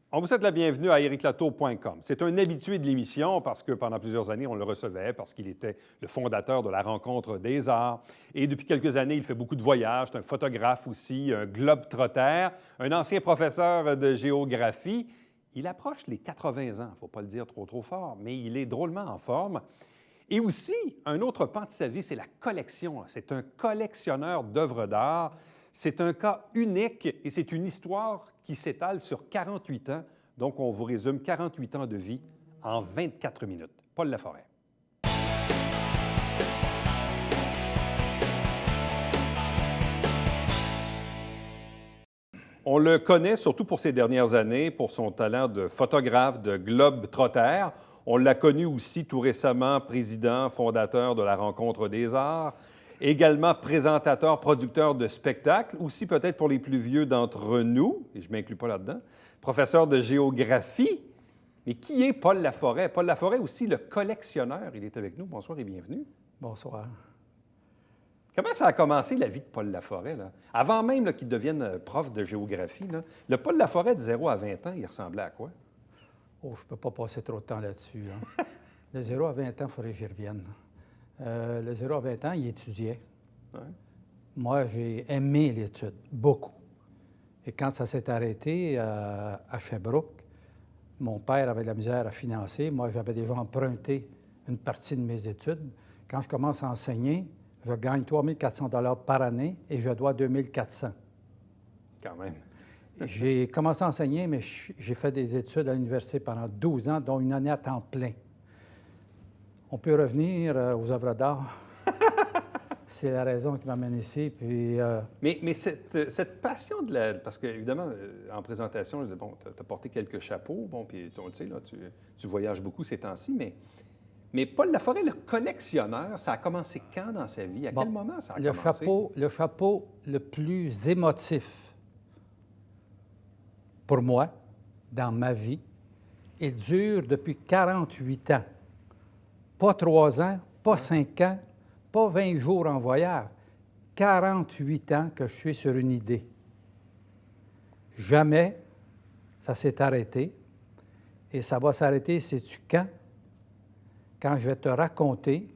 On vous souhaite la bienvenue à ériclatour.com. C'est un habitué de l'émission parce que pendant plusieurs années, on le recevait parce qu'il était le fondateur de la Rencontre des arts. Et depuis quelques années, il fait beaucoup de voyages. C'est un photographe aussi, un globe-trotter, un ancien professeur de géographie. Il approche les 80 ans, il ne faut pas le dire trop fort, mais il est drôlement en forme. Et aussi, un autre pan de sa vie, c'est la collection. C'est un collectionneur d'œuvres d'art. C'est un cas unique et c'est une histoire qui s'étale sur 48 ans. Donc, on vous résume 48 ans de vie en 24 minutes. Paul Laforêt. On le connaît surtout pour ces dernières années, pour son talent de photographe, de globe-trotter. On l'a connu aussi tout récemment président, fondateur de la Rencontre des arts. Également présentateur, producteur de spectacles, aussi peut-être pour les plus vieux d'entre nous, et je ne m'inclus pas là-dedans, professeur de géographie. Mais qui est Paul Laforêt? Paul Laforêt aussi, le collectionneur. Il est avec nous. Bonsoir et bienvenue. Bonsoir. Comment ça a commencé la vie de Paul Laforêt, là? Avant même là, qu'il devienne prof de géographie, là, le Paul Laforêt de 0 à 20 ans, il ressemblait à quoi? Oh, je ne peux pas passer trop de temps là-dessus. Hein. De 0 à 20 ans, il faudrait que j'y revienne. Le 0 à 20 ans, il étudiait. Ouais. Moi, j'ai aimé l'étude, beaucoup. Et quand ça s'est arrêté à Sherbrooke, mon père avait de la misère à financer. Moi, j'avais déjà emprunté une partie de mes études. Quand je commence à enseigner, je gagne 3 400 $ par année et je dois 2 400. Quand même. J'ai commencé à enseigner, mais j'ai fait des études à l'université pendant 12 ans, dont une année à temps plein. On peut revenir aux œuvres d'art. C'est la raison qui m'amène ici. Puis, Mais cette passion de la... Parce qu'évidemment, en présentation, je disais, bon, tu as porté quelques chapeaux, bon, puis on le sait, là, tu voyages beaucoup ces temps-ci, mais Paul Laforêt, le collectionneur, ça a commencé quand dans sa vie? À quel moment ça a commencé? Le chapeau le plus émotif pour moi, dans ma vie, il dure depuis 48 ans. Pas 3 ans, pas 5 ans, pas 20 jours en voyage. 48 ans que je suis sur une idée. Jamais ça s'est arrêté. Et ça va s'arrêter, sais-tu quand? Quand je vais te raconter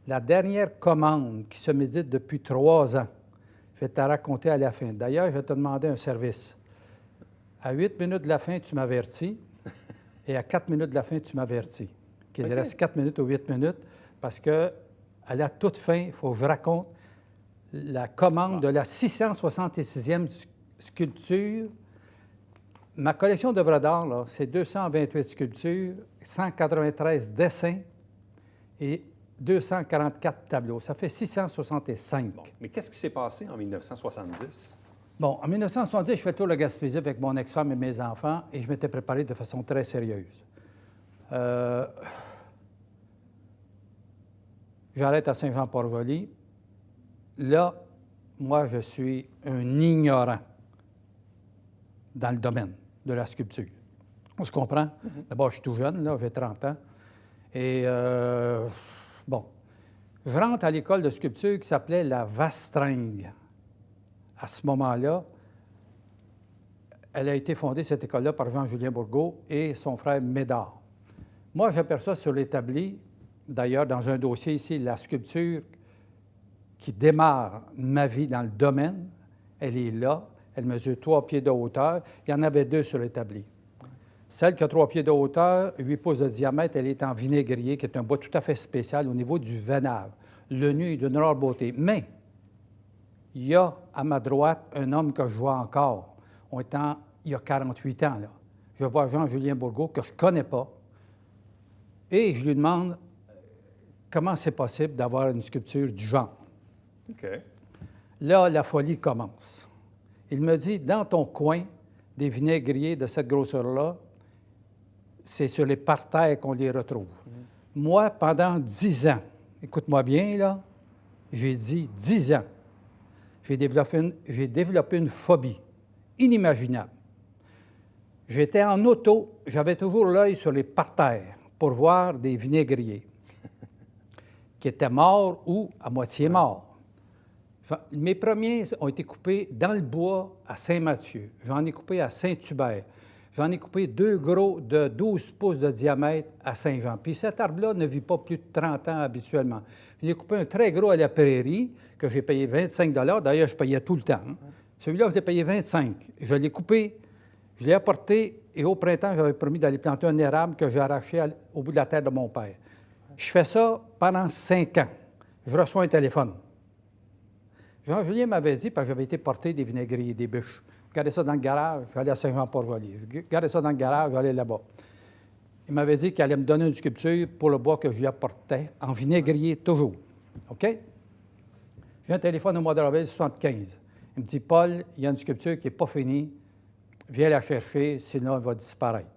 la dernière commande qui se médite depuis 3 ans. Je vais te raconter à la fin. D'ailleurs, je vais te demander un service. À 8 minutes de la fin, tu m'avertis. Et à 4 minutes de la fin, tu m'avertis. Qu'il reste 4 minutes ou 8 minutes, parce qu'à la toute fin, il faut que je raconte la commande de la 666e sculpture. Ma collection d'œuvres d'art, là, c'est 228 sculptures, 193 dessins et 244 tableaux. Ça fait 665. Bon. Mais qu'est-ce qui s'est passé en 1970? Bon, en 1970, je fais le tour de la Gaspésie avec mon ex-femme et mes enfants et je m'étais préparé de façon très sérieuse. J'arrête à Saint-Jean-Port-Joli. Là, moi, je suis un ignorant dans le domaine de la sculpture. On se comprend? D'abord, je suis tout jeune, là, j'ai 30 ans. Et, bon, je rentre à l'école de sculpture qui s'appelait la Vastringue. À ce moment-là, elle a été fondée, cette école-là, par Jean-Julien Bourgault et son frère Médard. Moi, j'aperçois sur l'établi, d'ailleurs, dans un dossier ici, la sculpture qui démarre ma vie dans le domaine. Elle est là. Elle mesure 3 pieds de hauteur. Il y en avait 2 sur l'établi. Celle qui a 3 pieds de hauteur, 8 pouces de diamètre, elle est en vinaigrier, qui est un bois tout à fait spécial au niveau du vénave. Le nu est d'une rare beauté. Mais il y a à ma droite un homme que je vois encore. Il y a 48 ans, là. Je vois Jean-Julien Bourgault, que je ne connais pas. Et je lui demande comment c'est possible d'avoir une sculpture du genre. OK. Là, la folie commence. Il me dit, dans ton coin, des vinaigriers de cette grosseur-là, c'est sur les parterres qu'on les retrouve. Moi, pendant 10 ans, écoute-moi bien, là, j'ai dit 10 ans, j'ai développé une phobie inimaginable. J'étais en auto, j'avais toujours l'œil sur les parterres pour voir des vinaigriers qui étaient morts ou à moitié morts. Mes premiers ont été coupés dans le bois à Saint-Mathieu. J'en ai coupé à Saint-Hubert. J'en ai coupé 2 gros de 12 pouces de diamètre à Saint-Jean. Puis cet arbre-là ne vit pas plus de 30 ans habituellement. J'ai coupé un très gros à la prairie que j'ai payé 25 $. D'ailleurs, je payais tout le temps. Hein. Celui-là, je l'ai payé 25. Je l'ai coupé, je l'ai apporté et au printemps, j'avais promis d'aller planter un érable que j'ai arraché au bout de la terre de mon père. Je fais ça pendant 5 ans. Je reçois un téléphone. Jean-Julien m'avait dit, parce que j'avais été porter des vinaigreries et des bûches. Gardez ça dans le garage, je vais aller à Saint-Jean-Port-Joli. Gardez ça dans le garage, je vais aller là-bas. Il m'avait dit qu'il allait me donner une sculpture pour le bois que je lui apportais, en vinaigrier toujours. OK? J'ai un téléphone au mois d'avril 75. Il me dit, Paul, il y a une sculpture qui n'est pas finie. Viens la chercher, sinon elle va disparaître.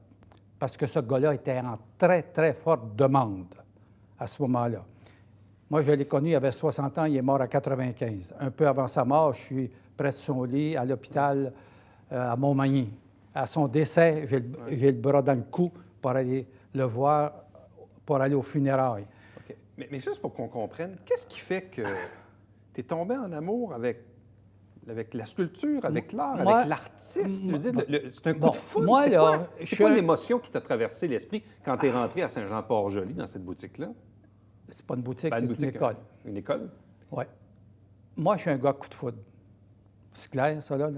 Parce que ce gars-là était en très, très forte demande à ce moment-là. Moi, je l'ai connu, il avait 60 ans, il est mort à 95. Un peu avant sa mort, je suis près de son lit à l'hôpital à Montmagny. À son décès, j'ai le bras dans le cou pour aller le voir, pour aller aux funérailles. OK. Mais juste pour qu'on comprenne, qu'est-ce qui fait que tu es tombé en amour avec la sculpture, avec l'art, avec l'artiste? C'est un coup de foudre. Moi, c'est quoi l'émotion qui t'a traversé l'esprit quand tu es rentré à Saint-Jean-Port-Joli, dans cette boutique-là? C'est pas une boutique, c'est une école. Une école? Oui. Moi, je suis un gars coup de foudre. C'est clair, ça, là?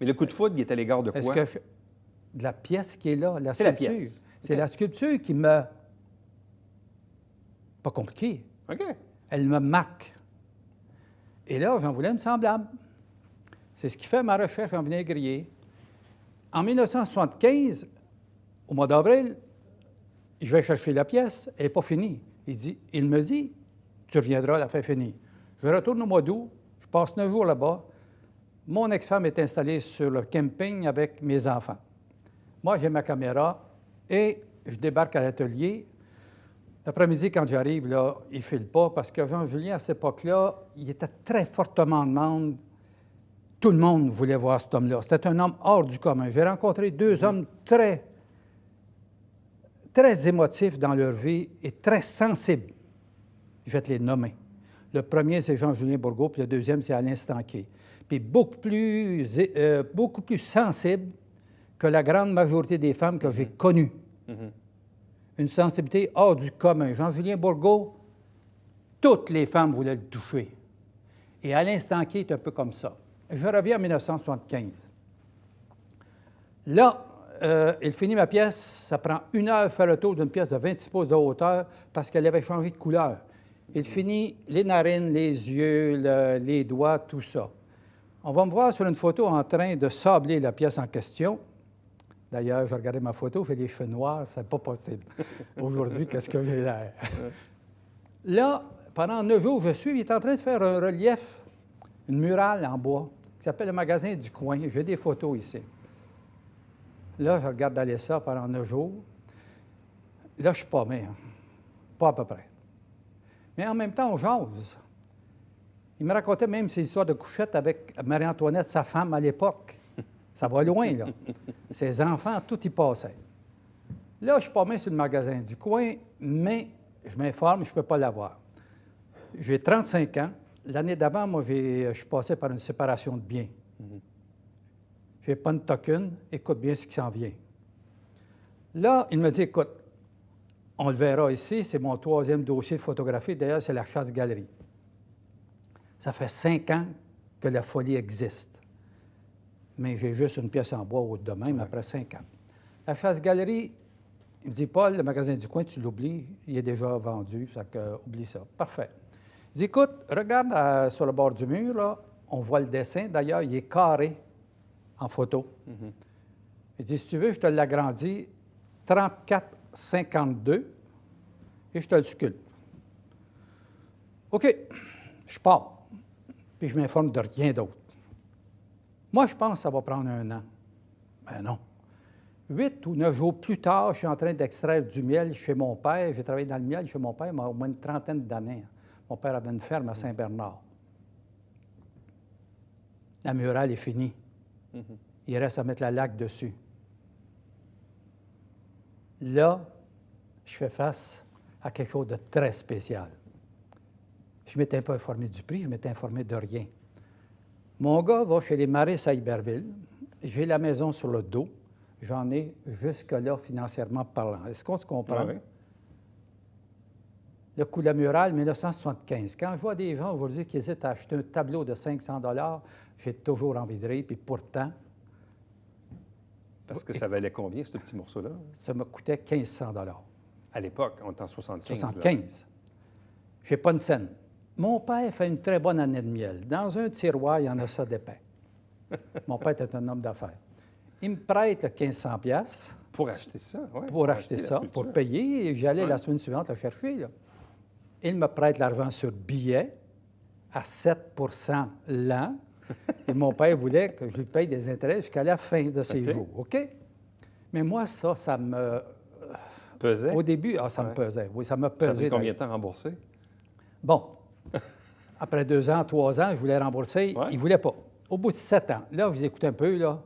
Mais le coup de foudre, il est à l'égard de quoi? De la pièce qui est là, la sculpture. C'est la pièce. C'est la sculpture qui me... Pas compliqué. OK. Elle me marque. Et là, j'en voulais une semblable. C'est ce qui fait ma recherche en vinaigrier. En 1975, au mois d'avril, je vais chercher la pièce, elle n'est pas finie. Il me dit, tu reviendras, la fin finie. Je retourne au mois d'août, je passe 9 jours là-bas. Mon ex-femme est installée sur le camping avec mes enfants. Moi, j'ai ma caméra et je débarque à l'atelier. L'après-midi, quand j'arrive, là, il ne file pas parce que Jean-Julien, à cette époque-là, il était très fortement en demande. Tout le monde voulait voir cet homme-là. C'était un homme hors du commun. J'ai rencontré 2 hommes très émotifs dans leur vie et très sensibles. Je vais te les nommer. Le premier, c'est Jean-Julien Bourgault, puis le deuxième, c'est Alain Stanquier. Puis beaucoup plus sensible que la grande majorité des femmes que j'ai connues. Une sensibilité hors du commun. Jean-Julien Bourgault, toutes les femmes voulaient le toucher. Et Alain Stanquier est un peu comme ça. Je reviens en 1975. Là, il finit ma pièce. Ça prend 1 heure faire le tour d'une pièce de 26 pouces de hauteur parce qu'elle avait changé de couleur. Il finit les narines, les yeux, les doigts, tout ça. On va me voir sur une photo en train de sabler la pièce en question. D'ailleurs, je regardais ma photo, j'ai les cheveux noirs, c'est pas possible. Aujourd'hui, qu'est-ce que j'ai l'air? Là, pendant 9 jours, il est en train de faire un relief, une murale en bois, qui s'appelle le magasin du coin. J'ai des photos ici. Là, je regarde aller ça pendant 9 jours. Là, je suis pas bien. Pas à peu près. Mais en même temps, on jase. Il me racontait même ses histoires de couchettes avec Marie-Antoinette, sa femme à l'époque. Ça va loin, là. Ses enfants, tout y passait. Là, je suis pas bien sur le magasin du coin, mais je m'informe, je ne peux pas l'avoir. J'ai 35 ans. L'année d'avant, moi, je suis passé par une séparation de biens. Je n'ai pas une tocune. Écoute bien ce qui s'en vient. Là, il me dit, écoute, on le verra ici, c'est mon 3e dossier de photographie. D'ailleurs, c'est la chasse-galerie. Ça fait 5 ans que la folie existe. Mais j'ai juste une pièce en bois haute de même après 5 ans. La chasse-galerie, il me dit, Paul, le magasin du coin, tu l'oublies, il est déjà vendu, ça que oublie ça. Parfait. Il dit, écoute, regarde sur le bord du mur, là, on voit le dessin. D'ailleurs, il est carré en photo. Il dit, si tu veux, je te l'agrandis 34,52 et je te le sculpte. OK, je pars. Puis je m'informe de rien d'autre. Moi, je pense que ça va prendre 1 an. Ben non. 8 ou 9 jours plus tard, je suis en train d'extraire du miel chez mon père. J'ai travaillé dans le miel chez mon père, mais au moins une 30aine d'années. Mon père avait une ferme à Saint-Bernard. La murale est finie. Il reste à mettre la laque dessus. Là, je fais face à quelque chose de très spécial. Je m'étais pas informé du prix, je m'étais informé de rien. Mon gars va chez les Maristes à Iberville. j'ai la maison sur le dos. J'en ai jusque-là financièrement parlant. Est-ce qu'on se comprend? Oui. Le coût de la murale, 1975. Quand je vois des gens aujourd'hui qui hésitent à acheter un tableau de 500 $, j'ai toujours envie de rire, puis pourtant... Parce que ça valait combien, ce petit morceau-là? Ça me coûtait 1500 $. À l'époque, on est en 75. 75. Je n'ai pas une scène. Mon père fait une très bonne année de miel. Dans un tiroir, il y en a ça d'épais. Mon père était un homme d'affaires. Il me prête le 1500 $. Pour acheter ça, oui. Pour acheter ça, pour payer. Et j'allais la semaine suivante le chercher. Là. Il me prête l'argent sur billet à 7 l'an. Et mon père voulait que je lui paye des intérêts jusqu'à la fin de ses jours. OK? Mais moi, ça me... Pesait? Au début, ça me pesait. Oui, ça m'a pesé. Ça a pris combien de temps remboursé? Bon. Après 2 ans, 3 ans, je voulais rembourser. Ouais. Il ne voulait pas. Au bout de 7 ans, là, vous écoutez un peu, là,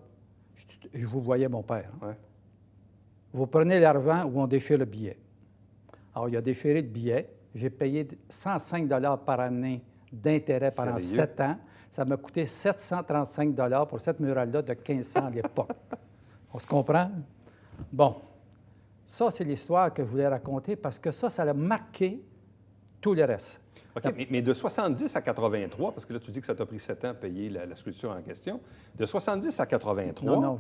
je vous voyais, mon père. Ouais. Vous prenez l'argent ou on déchire le billet. Alors, il a déchiré le billet. J'ai payé 105 $ par année d'intérêt pendant Sérieux? 7 ans. Ça m'a coûté 735 $ pour cette murale-là de 1500 à l'époque. On se comprend? Bon. Ça, c'est l'histoire que je voulais raconter parce que ça a marqué tout le reste. OK, mais de 70 à 83, parce que là, tu dis que ça t'a pris 7 ans à payer la sculpture en question. De 70 à 83... Non,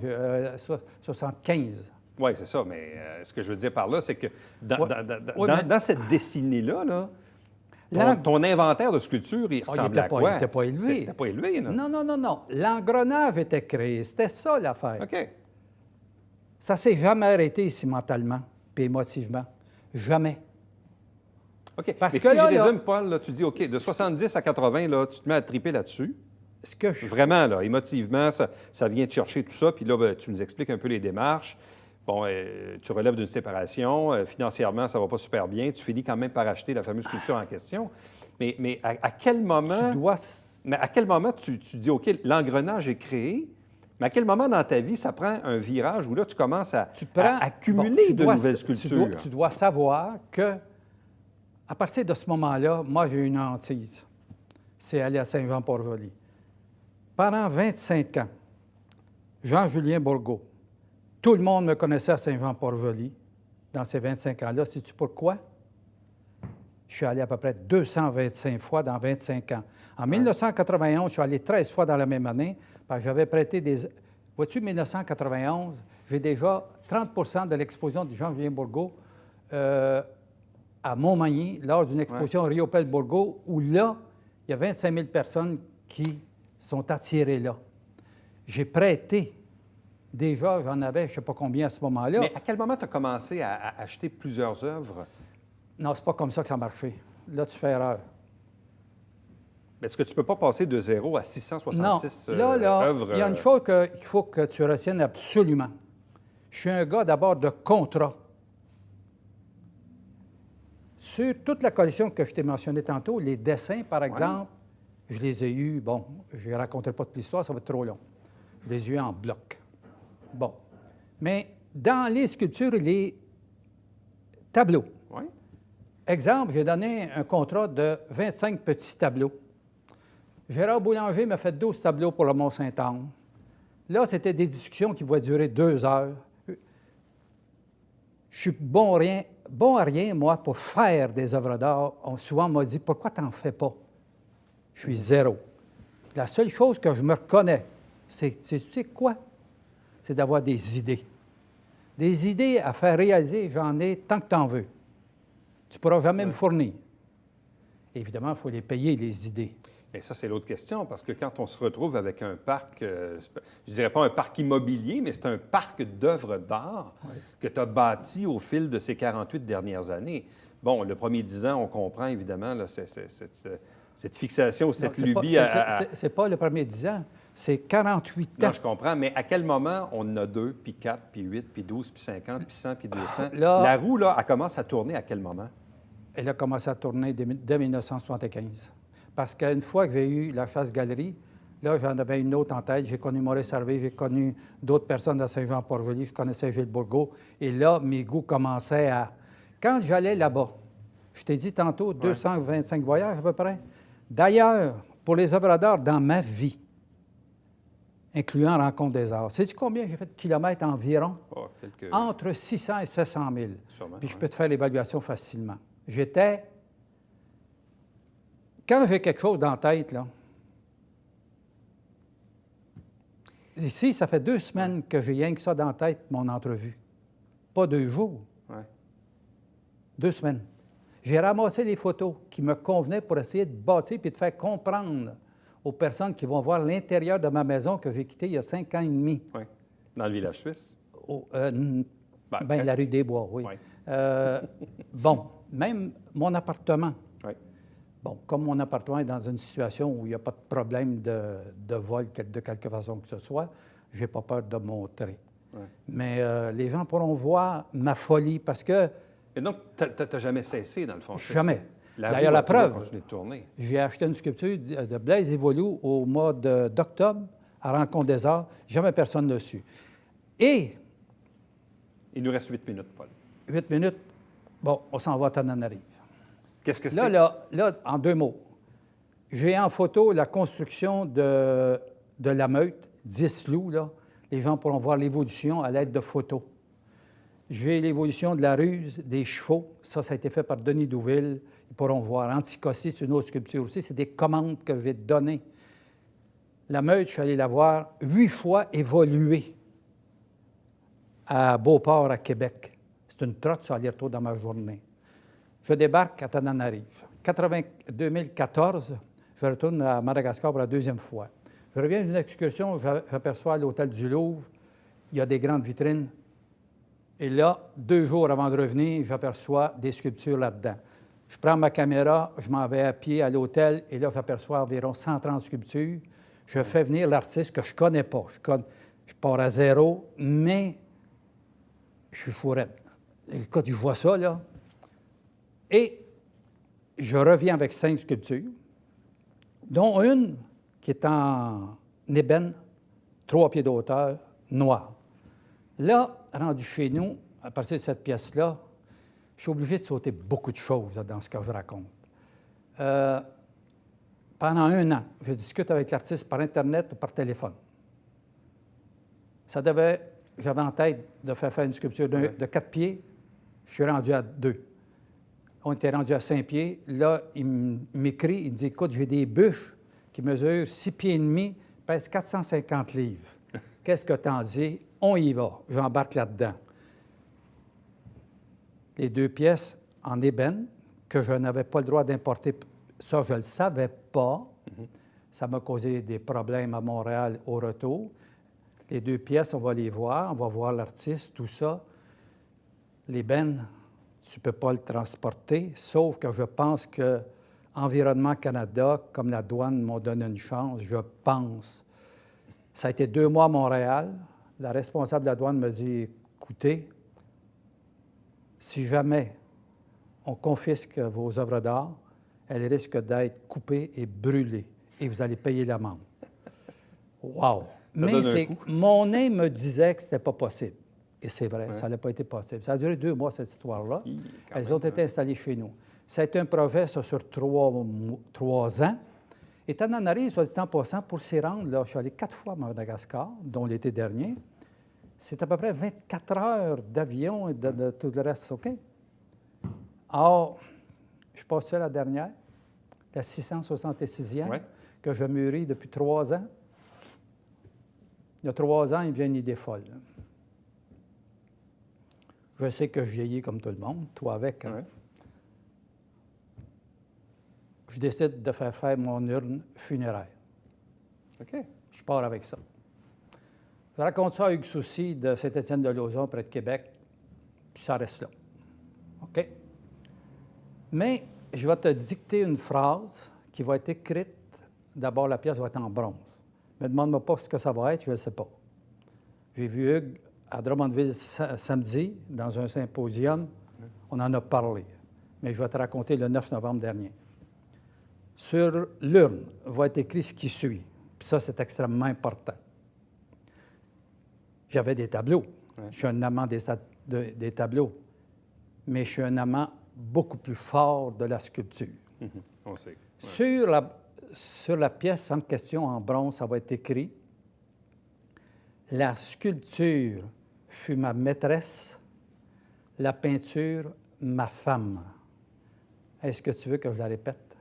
75. Oui, c'est ça, mais ce que je veux dire par là, c'est que dans, Ouais. dans cette décennie-là, ton inventaire de sculpture, il ressemblait à quoi? Il n'était pas élevé. C'était pas élevé, là? Non. L'engrenage était créé. C'était ça, l'affaire. OK. Ça ne s'est jamais arrêté ici mentalement puis émotivement. Jamais. OK. Parce mais que si là, je résume, Paul, là, tu dis, OK, de 70 à 80, là, tu te mets à triper là-dessus. Ce que je... Vraiment, là, émotivement, ça vient te chercher tout ça. Puis là, ben, tu nous expliques un peu les démarches. Bon, tu relèves d'une séparation. Financièrement, ça ne va pas super bien. Tu finis quand même par acheter la fameuse sculpture en question. Mais à quel moment... Mais à quel moment tu dis, OK, l'engrenage est créé, mais à quel moment dans ta vie ça prend un virage où là, tu commences à accumuler de nouvelles sculptures? Tu dois savoir que à partir de ce moment-là, moi, j'ai eu une hantise. C'est aller à Saint-Jean-Port-Joli. Pendant 25 ans, Jean-Julien Bourgault, tout le monde me connaissait à Saint-Jean-Port-Joli dans ces 25 ans-là. Sais-tu pourquoi? Je suis allé à peu près 225 fois dans 25 ans. En 1991, je suis allé 13 fois dans la même année, parce que j'avais prêté des... Vois-tu, 1991, j'ai déjà 30 de l'exposition de Jean-Julien Bourgault à Montmagny, lors d'une exposition Rio Pel Bourgault, où là, il y a 25 000 personnes qui sont attirées là. J'ai prêté. Déjà, j'en avais, je ne sais pas combien à ce moment-là. Mais à quel moment tu as commencé à acheter plusieurs œuvres? Non, c'est pas comme ça que ça a marché. Là, tu fais erreur. Mais est-ce que tu ne peux pas passer de 0 à 666 non, là, œuvres? Il y a une chose qu'il faut que tu retiennes absolument. Je suis un gars d'abord de contrat. Sur toute la collection que je t'ai mentionnée tantôt, les dessins, par exemple, je les ai eus, bon, je ne raconterai pas toute l'histoire, ça va être trop long. Je les ai eus en bloc. Bon. Mais dans les sculptures et les tableaux, exemple, j'ai donné un contrat de 25 petits tableaux. Gérard Boulanger m'a fait 12 tableaux pour le Mont-Saint-Anne. Là, c'était des discussions qui pouvaient durer 2 heures. Je suis bon à rien, moi, pour faire des œuvres d'art. Souvent, on m'a dit, pourquoi tu n'en fais pas? Je suis zéro. La seule chose que je me reconnais, c'est tu sais quoi? C'est d'avoir des idées. Des idées à faire réaliser, j'en ai tant que tu en veux. Tu ne pourras jamais me fournir. Évidemment, il faut les payer, les idées. Bien, ça, c'est l'autre question, parce que quand on se retrouve avec un parc, je ne dirais pas un parc immobilier, mais c'est un parc d'œuvres d'art que tu as bâti au fil de ces 48 dernières années. Bon, le premier 10 ans, on comprend évidemment là, cette fixation, cette lubie C'est pas le premier 10 ans, c'est 48 ans. Non, je comprends, mais à quel moment on en a 2, puis 4, puis 8, puis 12, puis 50, puis 100, puis 200? Là, la roue, là, elle commence à tourner à quel moment? Elle a commencé à tourner dès 1975. Parce qu'une fois que j'ai eu la chasse-galerie, là, j'en avais une autre en tête. J'ai connu Maurice Harvey, j'ai connu d'autres personnes à Saint-Jean-Port-Joli, je connaissais Gilles Bourgault. Et là, mes goûts commençaient à... Quand j'allais là-bas, je t'ai dit tantôt, 225 voyages à peu près. D'ailleurs, pour les œuvres d'art dans ma vie, incluant Rencontre des Arts. Sais-tu combien j'ai fait de kilomètres environ? Oh, Entre 600 et 700 000. Sûrement, Puis je ouais. peux te faire l'évaluation facilement. Quand j'ai quelque chose dans la tête, là, ici, ça fait 2 semaines que j'ai rien que ça dans la tête, mon entrevue. Pas 2 jours. Ouais. 2 semaines. J'ai ramassé les photos qui me convenaient pour essayer de bâtir et de faire comprendre aux personnes qui vont voir l'intérieur de ma maison que j'ai quittée il y a 5 ans et demi. Oui. Dans le village suisse? La rue des Bois, oui. Ouais. Bon, même mon appartement. Oui. Bon, comme mon appartement est dans une situation où il n'y a pas de problème de vol de quelque façon que ce soit, je n'ai pas peur de montrer. Ouais. Mais les gens pourront voir ma folie parce que Et donc, tu n'as jamais cessé, dans le fond? jamais. D'ailleurs, la preuve, continuer de tourner. j'ai acheté une sculpture de Blaise Evolou au mois d'octobre à Rencontre des Arts. Jamais personne ne l'a su. Et Il nous reste 8 minutes, Paul. 8 minutes, bon, on s'en va à Tananarive. Qu'est-ce que c'est? Là, en 2 mots, j'ai en photo la construction de la meute, 10 loups, là. Les gens pourront voir l'évolution à l'aide de photos. J'ai l'évolution de la ruse des chevaux. Ça a été fait par Denis Douville. Ils pourront voir. Anticosti, c'est une autre sculpture aussi. C'est des commandes que je vais te donner. La meute, je suis allé la voir 8 fois évoluer à Beauport, à Québec. C'est une trotte sur aller-retour dans ma journée. Je débarque à Tananarive. 2014, je retourne à Madagascar pour la 2e fois. Je reviens d'une excursion, j'aperçois à l'hôtel du Louvre, il y a des grandes vitrines. Et là, 2 jours avant de revenir, j'aperçois des sculptures là-dedans. Je prends ma caméra, je m'en vais à pied à l'hôtel, et là, j'aperçois environ 130 sculptures. Je fais venir l'artiste que je ne connais pas. Je pars à zéro, mais je suis fourette. Quand je vois ça, là, et je reviens avec 5 sculptures, dont une qui est en ébène, 3 pieds de hauteur, noire. Là, rendu chez nous, à partir de cette pièce-là, je suis obligé de sauter beaucoup de choses là, dans ce que je raconte. Pendant 1 an, je discute avec l'artiste par Internet ou par téléphone. J'avais en tête de faire une sculpture de 4 pieds. Je suis rendu à 2. On était rendu à 5 pieds. Là, il m'écrit, il me dit, écoute, j'ai des bûches qui mesurent 6 pieds et demi, pèsent 450 livres. Qu'est-ce que t'en dis? On y va. J'embarque là-dedans. Les 2 pièces en ébène que je n'avais pas le droit d'importer, ça, je ne le savais pas. Ça m'a causé des problèmes à Montréal au retour. Les 2 pièces, on va les voir, on va voir l'artiste, tout ça. L'ébène, tu ne peux pas le transporter, sauf que je pense que Environnement Canada, comme la douane, m'ont donné une chance, je pense. Ça a été 2 mois à Montréal. La responsable de la douane me dit, écoutez, si jamais on confisque vos œuvres d'art, elles risquent d'être coupées et brûlées, et vous allez payer l'amende. Wow! Mais mon nez me disait que ce n'était pas possible. Et c'est vrai, ça n'a pas été possible. Ça a duré 2 mois, cette histoire-là. Elles ont été installées chez nous. Ça a été un projet ça, sur 3 ans. Et Tananarive, soit dit en passant, pour s'y rendre, là, je suis allé 4 fois à Madagascar, dont l'été dernier. C'est à peu près 24 heures d'avion et de tout le reste, OK? Or, je passe à la dernière, la 666e, que je mûris depuis 3 ans. Il y a 3 ans, il me vient une idée folle. Je sais que je vieillis comme tout le monde, toi avec. Hein? Je décide de faire mon urne funéraire. OK. Je pars avec ça. Je raconte ça à Hugues Soucy de Saint-Étienne-de-Lauzon, près de Québec, puis ça reste là. OK? Mais je vais te dicter une phrase qui va être écrite. D'abord, la pièce va être en bronze. Ne me demande-moi pas ce que ça va être, je ne sais pas. J'ai vu Hugues à Drummondville samedi, dans un symposium. On en a parlé. Mais je vais te raconter le 9 novembre dernier. Sur l'urne va être écrit ce qui suit. Puis ça, c'est extrêmement important. J'avais des tableaux. Je suis un amant des tableaux. Mais je suis un amant beaucoup plus fort de la sculpture. On sait. Sur la pièce en question en bronze, ça va être écrit La sculpture fut ma maîtresse, la peinture, ma femme. Est-ce que tu veux que je la répète?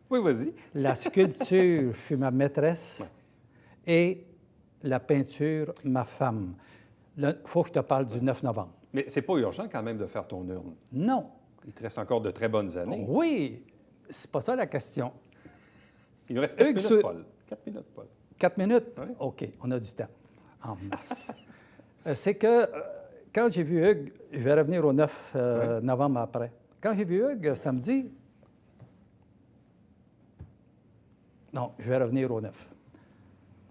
Oui, vas-y. La sculpture fut ma maîtresse et la peinture, ma femme. Il faut que je te parle du 9 novembre. Mais c'est pas urgent quand même de faire ton urne. Non. Il te reste encore de très bonnes années. Oui, c'est pas ça la question. Il nous reste 4 Hugues minutes, Paul. 4 minutes, Paul. 4 minutes? Oui. OK, on a du temps. En masse. C'est que quand j'ai vu Hugues, je vais revenir au 9 novembre après. Quand j'ai vu Hugues samedi, non, je vais revenir au 9.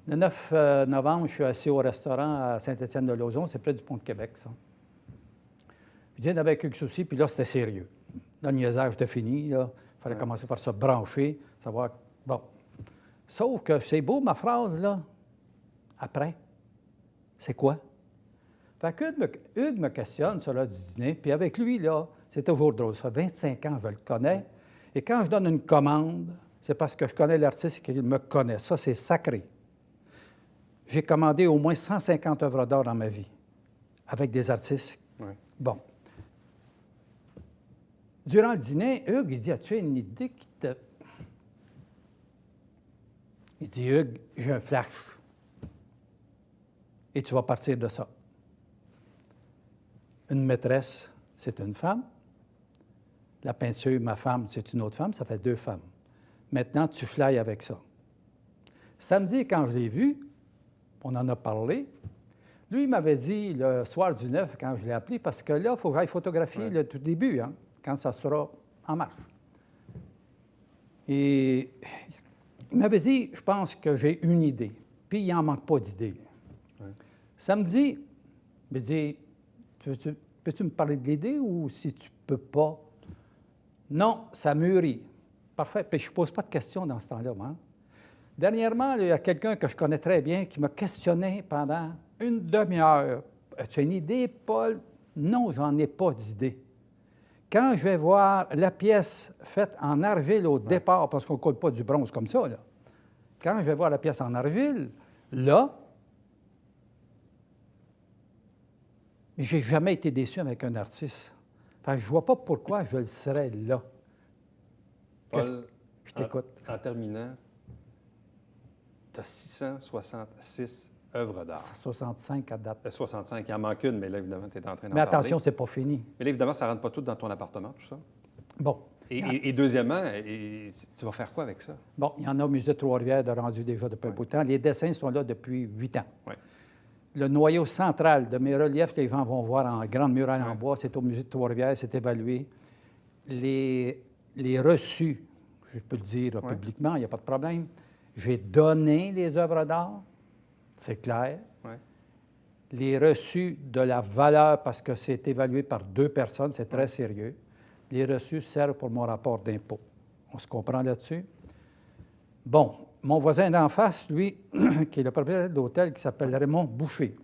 Le 9 novembre, je suis assis au restaurant à Saint-Étienne-de-Lauzon, c'est près du pont de Québec, ça. Je dîne avec Hugues Soucy, puis là, c'était sérieux. Là, le niaisage était fini, là. Il fallait commencer par se brancher, savoir... Bon. Sauf que c'est beau, ma phrase, là. Après, c'est quoi? Fait que Hugues me questionne sur l'heure du dîner, puis avec lui, là, c'est toujours drôle. Ça fait 25 ans que je le connais. Et quand je donne une commande, c'est parce que je connais l'artiste et qu'il me connaît. Ça, c'est sacré. J'ai commandé au moins 150 œuvres d'art dans ma vie, avec des artistes. Oui. Bon. Durant le dîner, Hugues, il dit, as-tu une idée qui te... Il dit, Hugues, j'ai un flash. Et tu vas partir de ça. Une maîtresse, c'est une femme. La peinture, ma femme, c'est une autre femme. Ça fait 2 femmes. Maintenant, tu flyes avec ça. Samedi, quand je l'ai vu, on en a parlé. Lui, il m'avait dit le soir du 9, quand je l'ai appelé, parce que là, il faut que j'aille photographier le tout début, hein, quand ça sera en marche. Et il m'avait dit, je pense que j'ai une idée. Puis, il n'en manque pas d'idées. Ouais. Samedi, il me dit, peux-tu me parler de l'idée ou si tu peux pas? Non, ça mûrit. Parfait. Puis, je ne pose pas de questions dans ce temps-là, moi. Dernièrement, il y a quelqu'un que je connais très bien qui m'a questionné pendant une demi-heure. As-tu une idée, Paul? Non, j'en ai pas d'idée. Quand je vais voir la pièce faite en argile au départ, parce qu'on ne colle pas du bronze comme ça, là. Quand je vais voir la pièce en argile, là, je n'ai jamais été déçu avec un artiste. Enfin, je ne vois pas pourquoi je le serais là. Paul, Je t'écoute. En terminant, tu as 666 œuvres d'art. 65 à date. 65, il en manque une, mais là, évidemment, tu es en train d'en Mais parler. attention, c'est pas fini. Mais là, évidemment, ça ne rentre pas tout dans ton appartement, tout ça. Bon. Et deuxièmement, tu vas faire quoi avec ça? Bon, il y en a au Musée de Trois-Rivières de rendu déjà depuis un bout de temps. Les dessins sont là depuis 8 ans. Oui. Le noyau central de mes reliefs, les gens vont voir en grande muraille en bois, c'est au Musée de Trois-Rivières, c'est évalué. Les reçus, je peux le dire publiquement, il n'y a pas de problème. J'ai donné les œuvres d'art, c'est clair. Oui. Les reçus de la valeur, parce que c'est évalué par 2 personnes, c'est très sérieux. Les reçus servent pour mon rapport d'impôt. On se comprend là-dessus? Bon, mon voisin d'en face, lui, qui est le propriétaire de l'hôtel, qui s'appelle Raymond Boucher,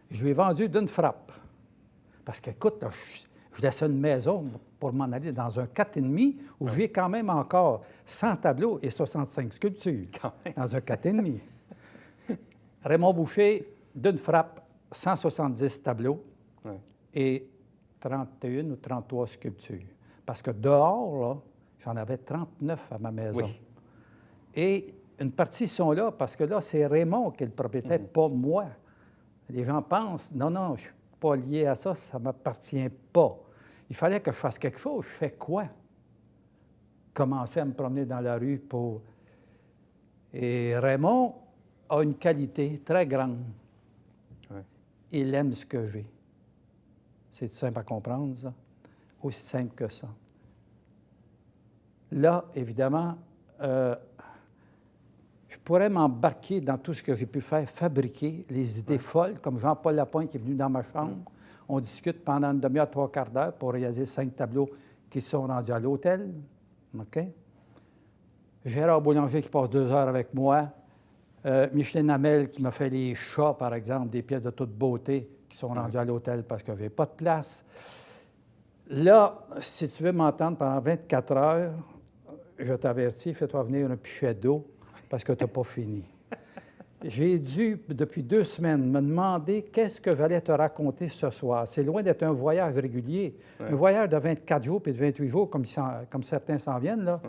je lui ai vendu d'une frappe. Parce qu'écoute, là, je laissais une maison pour m'en aller dans un 4,5 où j'ai quand même encore 100 tableaux et 65 sculptures dans un 4,5. Raymond Boucher, d'une frappe, 170 tableaux et 31 ou 33 sculptures. Parce que dehors, là, j'en avais 39 à ma maison. Oui. Et une partie sont là parce que là, c'est Raymond qui est le propriétaire, pas moi. Les gens pensent, non, je ne suis pas lié à ça, ça ne m'appartient pas. Il fallait que je fasse quelque chose. Je fais quoi? Commencer à me promener dans la rue pour... Et Raymond a une qualité très grande. Ouais. Il aime ce que j'ai. C'est simple à comprendre, ça. Aussi simple que ça. Là, évidemment, je pourrais m'embarquer dans tout ce que j'ai pu faire, fabriquer les idées folles, comme Jean-Paul Lapointe qui est venu dans ma chambre. On discute pendant une demi-heure, 3/4 d'heure pour réaliser 5 tableaux qui sont rendus à l'hôtel. OK? Gérard Boulanger qui passe 2 heures avec moi. Micheline Hamel qui m'a fait les chats, par exemple, des pièces de toute beauté qui sont rendues à l'hôtel parce que je n'avais pas de place. Là, si tu veux m'entendre pendant 24 heures, je t'avertis, fais-toi venir un pichet d'eau parce que tu n'as pas fini. J'ai dû, depuis 2 semaines, me demander qu'est-ce que j'allais te raconter ce soir. C'est loin d'être un voyage régulier. Ouais. Un voyage de 24 jours puis de 28 jours, comme certains s'en viennent, là,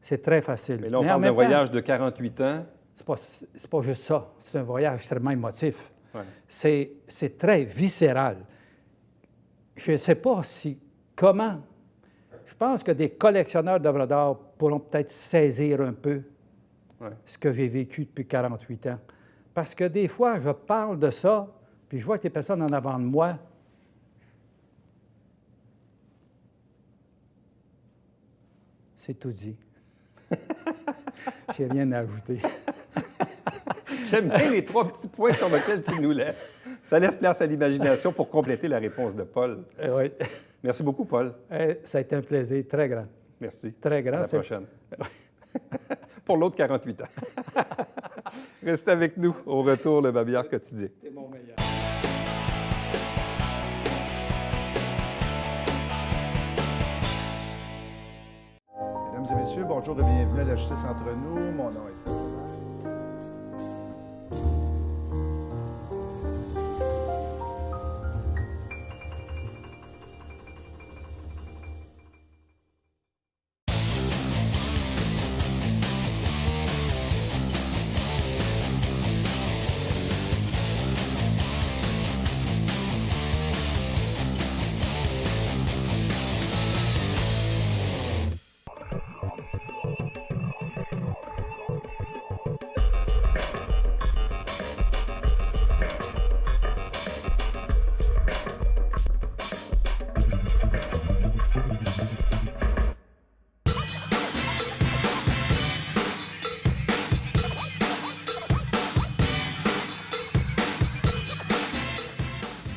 c'est très facile. Mais là, on en parle d'un même temps, voyage de 48 ans. c'est pas juste ça. C'est un voyage extrêmement émotif. Ouais. C'est très viscéral. Je ne sais pas comment. Je pense que des collectionneurs d'œuvres d'art pourront peut-être saisir un peu ce que j'ai vécu depuis 48 ans. Parce que des fois, je parle de ça, puis je vois que les personnes en avant de moi, c'est tout dit. J'ai rien à ajouter. J'aime bien les 3 petits points sur lesquels tu nous laisses. Ça laisse place à l'imagination pour compléter la réponse de Paul. Oui. Merci beaucoup, Paul. Ça a été un plaisir très grand. Merci. Très grand. À la prochaine. Pour l'autre 48 ans. Restez avec nous. Au retour, le Babillard quotidien. C'est mon meilleur. Mesdames et messieurs, bonjour et bienvenue à La Justice entre nous. Mon nom est Serge Lemay.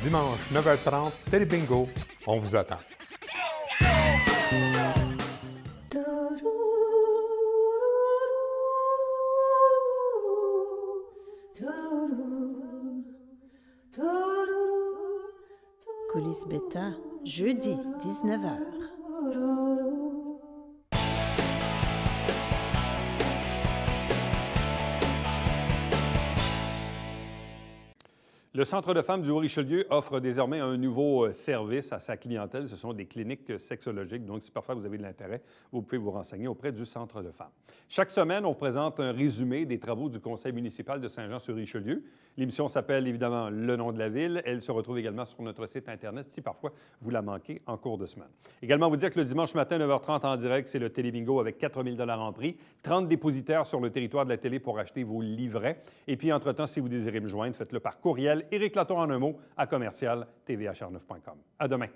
Dimanche, 9h30, Télé Bingo, on vous attend. Coulisses Bêta, jeudi, 19h. Le Centre de femmes du Haut-Richelieu offre désormais un nouveau service à sa clientèle. Ce sont des cliniques sexologiques. Donc, si parfois vous avez de l'intérêt, vous pouvez vous renseigner auprès du Centre de femmes. Chaque semaine, on vous présente un résumé des travaux du Conseil municipal de Saint-Jean-sur-Richelieu. L'émission s'appelle évidemment Le nom de la ville. Elle se retrouve également sur notre site Internet si parfois vous la manquez en cours de semaine. Également, vous dire que le dimanche matin, 9h30 en direct, c'est le Télébingo avec 4 000 $ en prix. 30 dépositaires sur le territoire de la télé pour acheter vos livrets. Et puis, entre-temps, si vous désirez me joindre, faites-le par courriel. Éric Laton en un mot à commercial tvhr9.com. À demain.